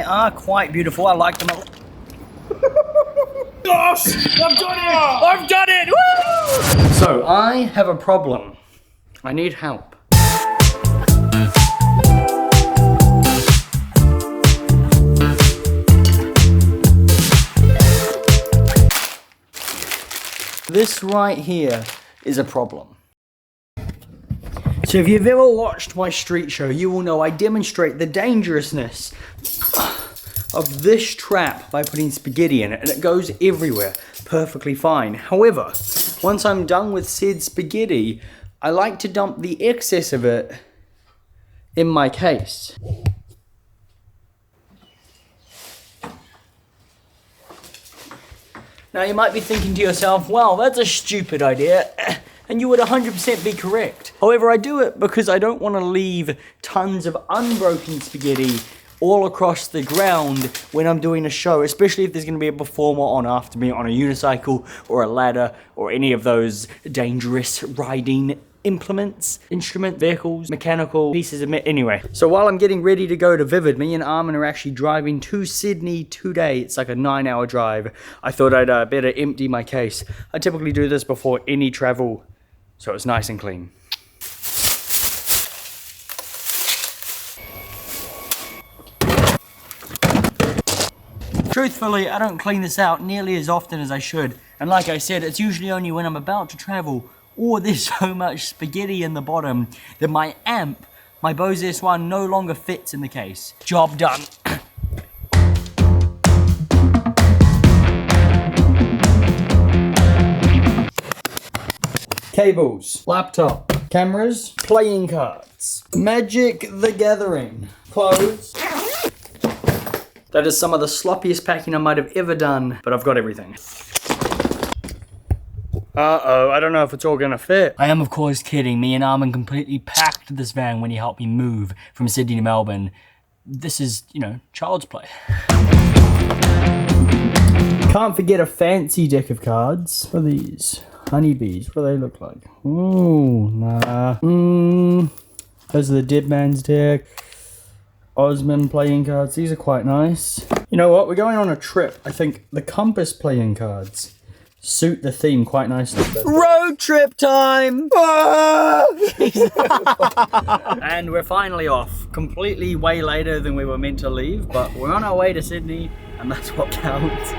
are quite beautiful. I like them a lot. Gosh! I've done it! I've done it! Woo! So, I have a problem. I need help. This right here is a problem. So if you've ever watched my street show, you will know I demonstrate the dangerousness of this trap by putting spaghetti in it, and it goes everywhere perfectly fine. However, once I'm done with said spaghetti, I like to dump the excess of it in my case. Now you might be thinking to yourself, well, that's a stupid idea, and you would 100% be correct. However, I do it because I don't want to leave tons of unbroken spaghetti all across the ground when I'm doing a show, especially if there's going to be a performer on after me on a unicycle or a ladder or any of those dangerous riding instrument, vehicles, mechanical pieces of anyway. So while I'm getting ready to go to Vivid, me and Armin are actually driving to Sydney today. It's like a 9-hour drive. I thought I'd better empty my case. I typically do this before any travel, so it's nice and clean. Truthfully, I don't clean this out nearly as often as I should. And like I said, it's usually only when I'm about to travel or there's so much spaghetti in the bottom that my amp, my Bose S1, no longer fits in the case. Job done. Cables, laptop, cameras, playing cards, Magic the Gathering, clothes. That is some of the sloppiest packing I might have ever done, but I've got everything. Uh-oh, I don't know if it's all gonna fit. I am of course kidding. Me and Armin completely packed this van when he helped me move from Sydney to Melbourne. This is, you know, child's play. Can't forget a fancy deck of cards. What are these? Honeybees, what do they look like? Ooh, nah. Those are the Dead Man's deck. Osman playing cards, these are quite nice. You know what, we're going on a trip. I think the Compass playing cards suit the theme quite nicely. Road trip time! And we're finally off. Completely way later than we were meant to leave, but we're on our way to Sydney, and that's what counts.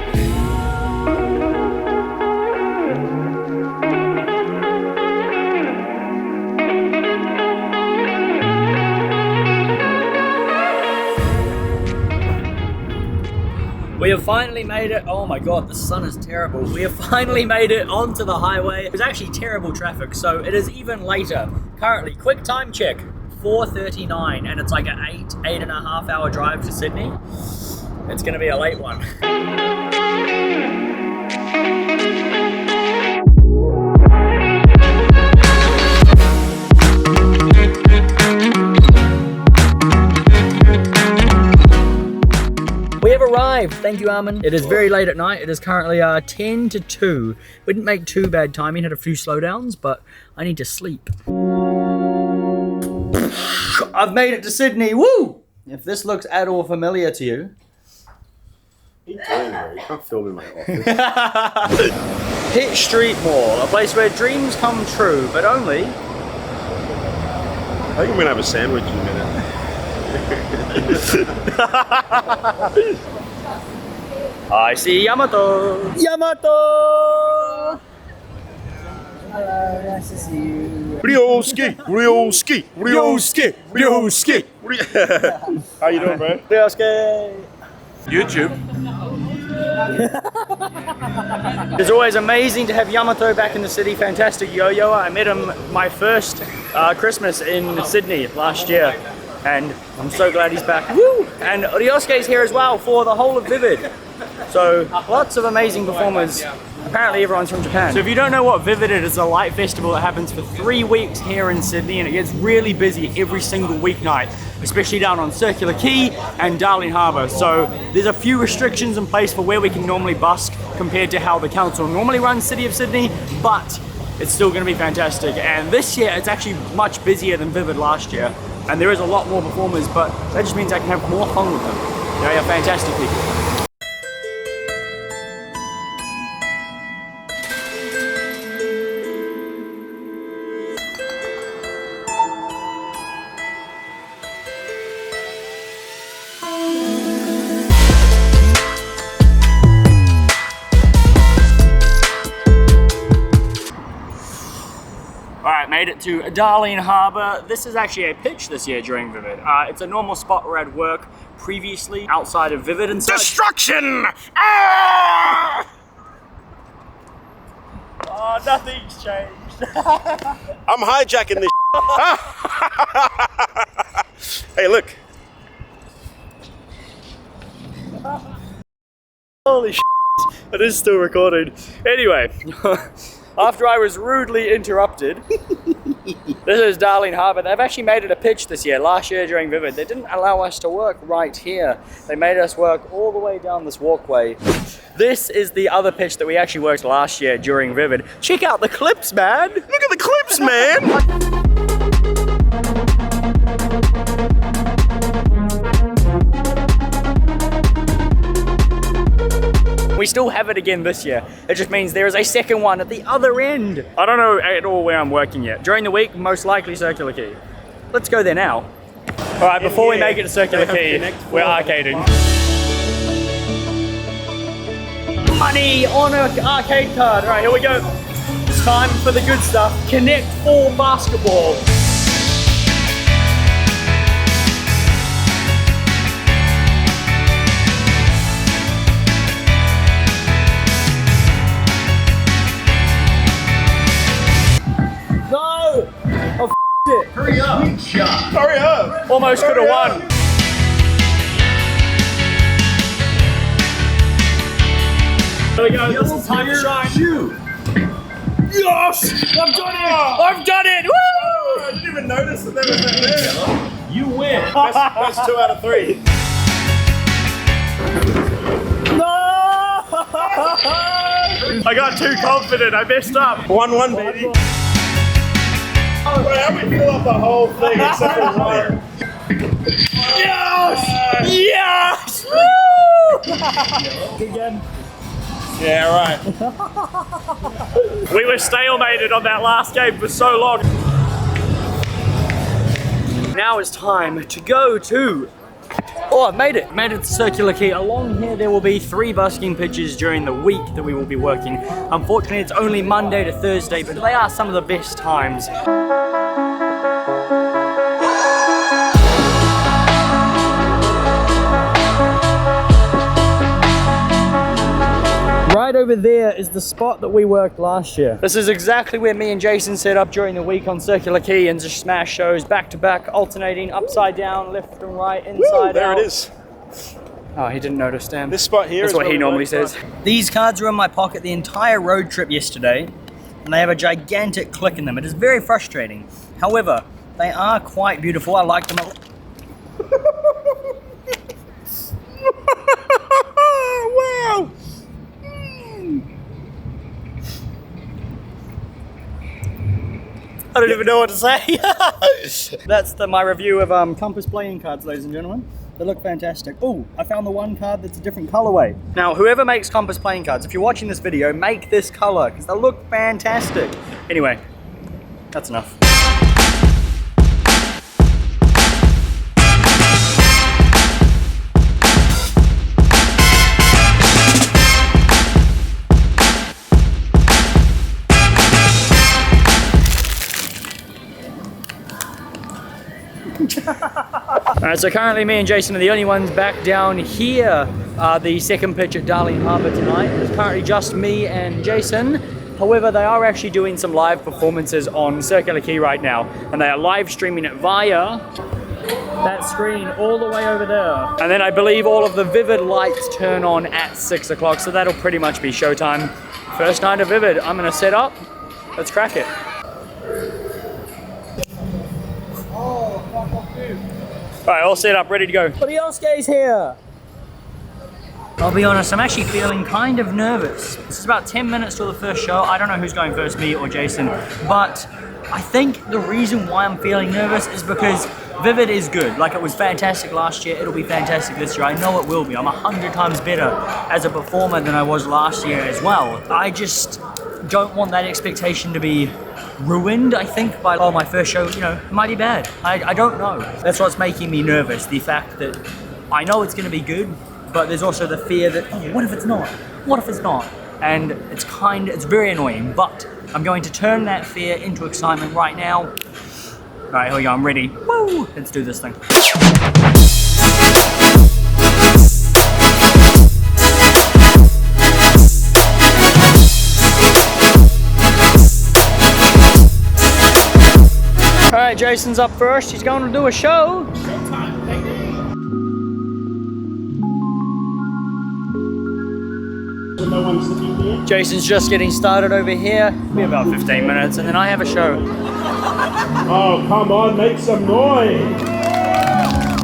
We have finally made it. Oh my god, the sun is terrible. We have finally made it onto the highway. It was actually terrible traffic, so it is even later. Currently, quick time check, 4:39, and it's like an 8.5 hour drive to Sydney. It's gonna be a late one. We have arrived. Thank you, Armin. It is very late at night. It is currently 10 to 2. We didn't make too bad timing, had a few slowdowns, but I need to sleep. I've made it to Sydney. Woo! If this looks at all familiar to you. You can't film in my office. Pitt Street Mall, a place where dreams come true, but only. I think I'm gonna have a sandwich in a minute. I see Yamato! Yamato! Hello, nice to see you. Ryosuke! Ryosuke! Ryosuke! Ryosuke! How you doing, bro? Ryosuke! YouTube. It's always amazing to have Yamato back in the city. Fantastic yo-yo. I met him my first Christmas in Sydney last year, and I'm so glad he's back. Woo! And Ryosuke's here as well for the whole of Vivid. So lots of amazing performers. Apparently everyone's from Japan. So if you don't know what Vivid is, it's a light festival that happens for 3 weeks here in Sydney, and it gets really busy every single weeknight, especially down on Circular Quay and Darling Harbour. So there's a few restrictions in place for where we can normally busk compared to how the council normally runs City of Sydney, but it's still going to be fantastic. And this year it's actually much busier than Vivid last year, and there is a lot more performers, but that just means I can have more fun with them. They are fantastic people. Alright, made it to Darling Harbour. This is actually a pitch this year during Vivid. It's a normal spot where I'd work previously outside of Vivid and such. Destruction! Ah! Oh, nothing's changed. I'm hijacking this. Hey, look. Holy shit, it is still recording. Anyway, after I was rudely interrupted, this is Darling Harbour. They've actually made it a pitch this year. Last year during Vivid, they didn't allow us to work right here. They made us work all the way down this walkway. This is the other pitch that we actually worked last year during Vivid. Check out the clips, man. Look at the clips, man. We still have it again this year. It just means there is a second one at the other end. I don't know at all where I'm working yet. During the week, most likely Circular Quay. Let's go there now. All right, before we make it to Circular Quay, we're arcading. Money on an arcade card. All right, here we go. It's time for the good stuff. Connect 4 basketball. Oh, it. Hurry up. Hurry up. Almost could have won. There we go. This is time to shine. Yes! I've done it! I've done it! Woo! I didn't even notice that there was that there. You win. That's 2 out of 3. No! I got too confident. I messed up. 1-1, baby. Wait, how we fill up the whole thing except for 1? Yes! Yes! Woo! Again. Yeah, right. We were stalemated on that last game for so long. Now it's time to go to... Oh, I've made it. Made it to Circular Quay. Along here there will be 3 busking pitches during the week that we will be working. Unfortunately, it's only Monday to Thursday, but they are some of the best times. Right over there is the spot that we worked last year. This is exactly where me and Jason set up during the week on Circular Quay and just smash shows back to back, alternating upside down, left and right, inside There out. it is. Oh, he didn't notice, damn. This spot here That's is what he where we normally work says. These cards were in my pocket the entire road trip yesterday, and they have a gigantic click in them. It is very frustrating. However, they are quite beautiful. I like them a lot. Wow! I don't even know what to say. That's my review of Compass playing cards, ladies and gentlemen. They look fantastic. Oh, I found the one card that's a different colorway. Now, whoever makes Compass playing cards, if you're watching this video, make this color, because they look fantastic. Anyway, that's enough. Alright, so currently me and Jason are the only ones back down here. The second pitch at Darling Harbour tonight. It's currently just me and Jason. However, they are actually doing some live performances on Circular Quay right now, and they are live streaming it via that screen all the way over there. And then I believe all of the Vivid lights turn on at 6 o'clock, so that'll pretty much be showtime. First night of Vivid. I'm gonna set up. Let's crack it. Alright, all set up, ready to go. Podioski's here! I'll be honest, I'm actually feeling kind of nervous. This is about 10 minutes till the first show. I don't know who's going first, me or Jason, but I think the reason why I'm feeling nervous is because Vivid is good. Like, it was fantastic last year, it'll be fantastic this year. I know it will be. I'm 100 times better as a performer than I was last year as well. I just don't want that expectation to be ruined, I think, by, oh, my first show, you know, it might be bad. I don't know. That's what's making me nervous. The fact that I know it's going to be good, but there's also the fear that, oh, what if it's not? What if it's not? And it's very annoying, but I'm going to turn that fear into excitement right now. All right, here we go, I'm ready. Woo! Let's do this thing. All right, Jason's up first. He's going to do a show. Jason's just getting started over here. It'll be about 15 minutes, and then I have a show. Oh, come on, make some noise.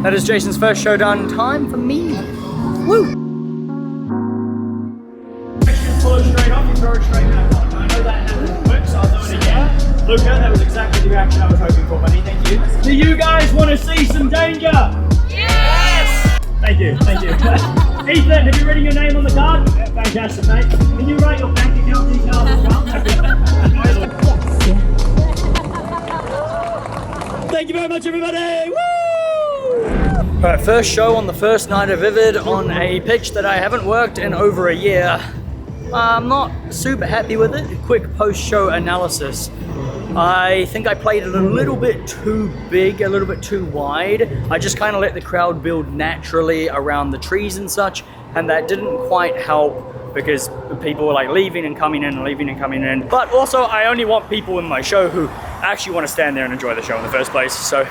That is Jason's first show done. Time for me. Woo! Pull it straight off, you throw it straight back on. I know that hasn't worked, so I'll do it again. Luca, that was exactly the reaction I was hoping for, buddy. Thank you. Do you guys want to see some danger? Yes! Thank you, thank you. Ethan, have you written your name on the card? Yeah, fantastic, mate. Can you write your bank account details as well? Thank you very much, everybody! Woo! Alright, first show on the first night of Vivid on a pitch that I haven't worked in over a year. I'm not super happy with it. Quick post-show analysis. I think I played it a little bit too big, a little bit too wide. I just kind of let the crowd build naturally around the trees and such, and that didn't quite help because people were like leaving and coming in and leaving and coming in. But also, I only want people in my show who actually want to stand there and enjoy the show in the first place. So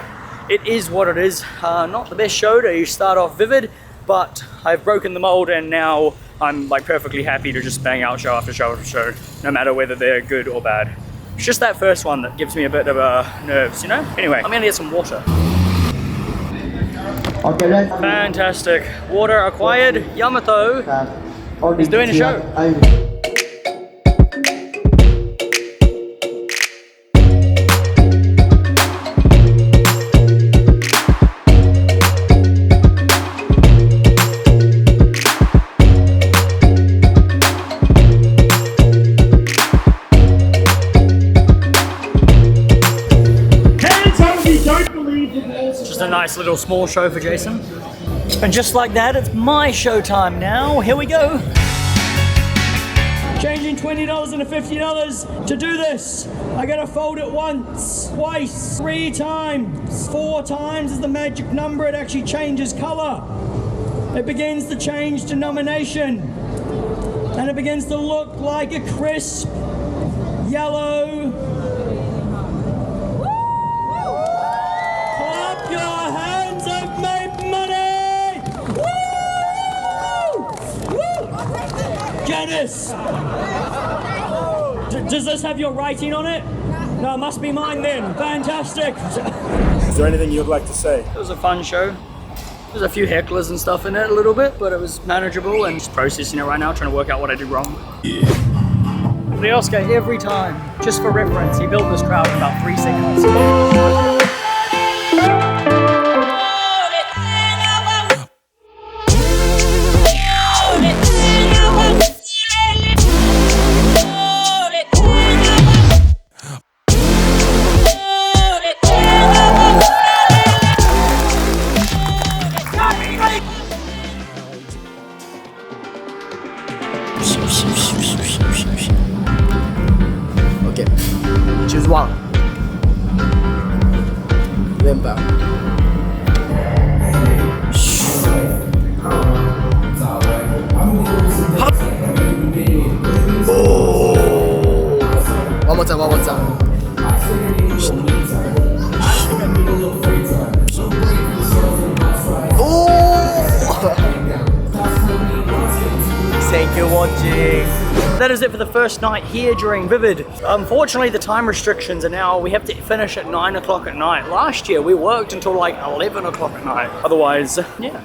it is what it is. Not the best show to start off Vivid, but I've broken the mold and now I'm like perfectly happy to just bang out show after show after show, no matter whether they're good or bad. It's just that first one that gives me a bit of nerves, you know? Anyway, I'm gonna get some water. Okay, Fantastic. Water acquired. Yamato is doing a show. Just a nice little small show for Jason. And just like that, it's my show time now. Here we go. Changing $20 into $50 to do this. I gotta fold it once, twice, 3 times. 4 times is the magic number. It actually changes color. It begins to change denomination. And it begins to look like a crisp yellow. Clap your hands, I've made money! Woo! Woo! Janice! Does this have your writing on it? No, it must be mine then. Fantastic. Is there anything you'd like to say? It was a fun show. There's a few hecklers and stuff in it a little bit, but it was manageable and just processing it right now, trying to work out what I did wrong. Yeah. The Oscar every time, just for reference, he built this crowd in about 3 seconds. Okay. Choose one. Remember. One more time, one more time. Thank you for watching. That is it for the first night here during Vivid. Unfortunately, the time restrictions are now, we have to finish at 9 o'clock at night. Last year, we worked until like 11 o'clock at night. Otherwise, yeah.